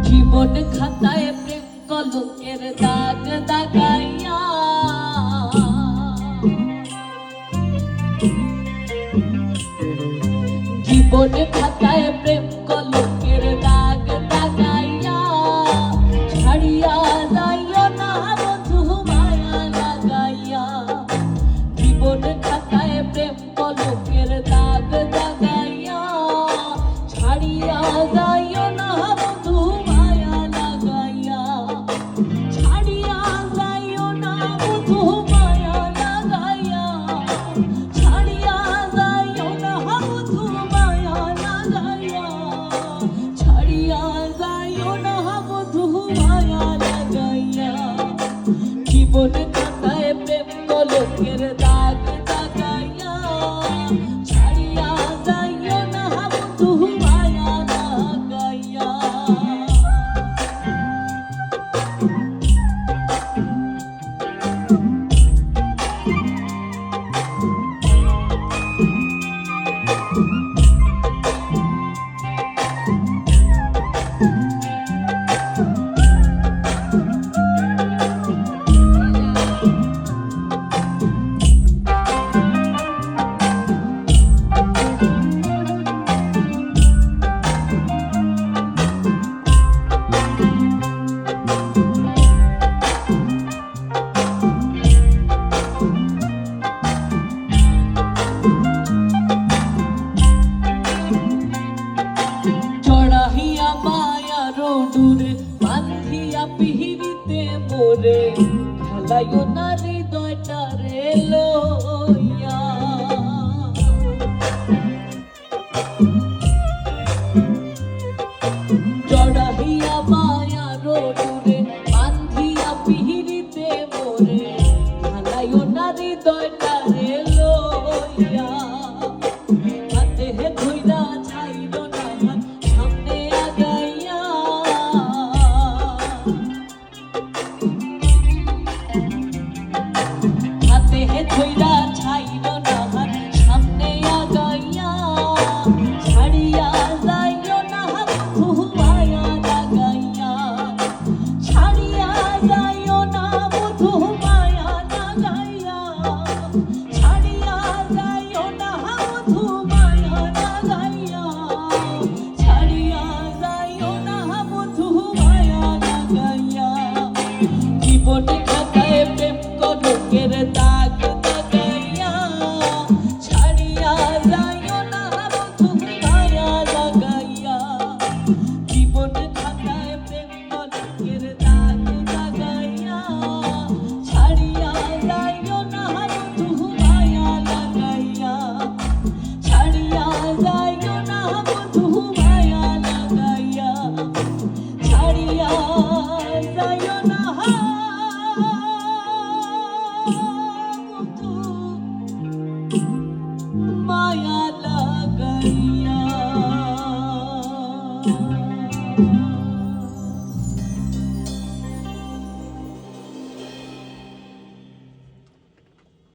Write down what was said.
জীবন খাতায় প্রেম কলঙ্কের দাগ দাগাইয়া জীবন খাতায় প্রেম কলঙ্কের দাগ দাগাইয়া ছাড়িয়া যাইও না বন্ধু মায়া লাগাইয়া জীবন খাতায় প্রেম কলঙ্কের দাগ দাগাইয়া ছাড়িয়া যাইও না বন্ধু মায়া লাগাইয়া ছাড়িয়া যাইও না বন্ধু মায়া লাগাইয়া ছাড়িয়া যাইও না বন্ধু মায়া লাগাইয়া ছাড়িয়া যাইও না বন্ধু মায়া লাগাইয়া জীবন খাতায় প্রেম কলঙ্কের দাগ দাগাইয়া ছাড়িয়া যাইও না বন্ধু মায়া লাগাইয়া। চড়াইয়া মায়ার ডুরে বান্ধিয়া পিহিরিতে মোরে খেলাইও না হৃদয়টারে লইয়া চড়াইয়া মায়ার ডুরে বান্ধিয়া পিহিরিতে মোরে খেলাইও না হৃদয়টারে লইয়া হাতে ধইরা ছাইল না সামনে আগাইয়া হাতে ধইরা ছাইল না সামনে আগাইয়া ছাড়িয়া যাইও না বন্ধু মায়া লাগাইয়া ছাড়িয়া যাইও না বন্ধু মায়া লাগাইয়া ছাড়িয়া যাইও না বন্ধু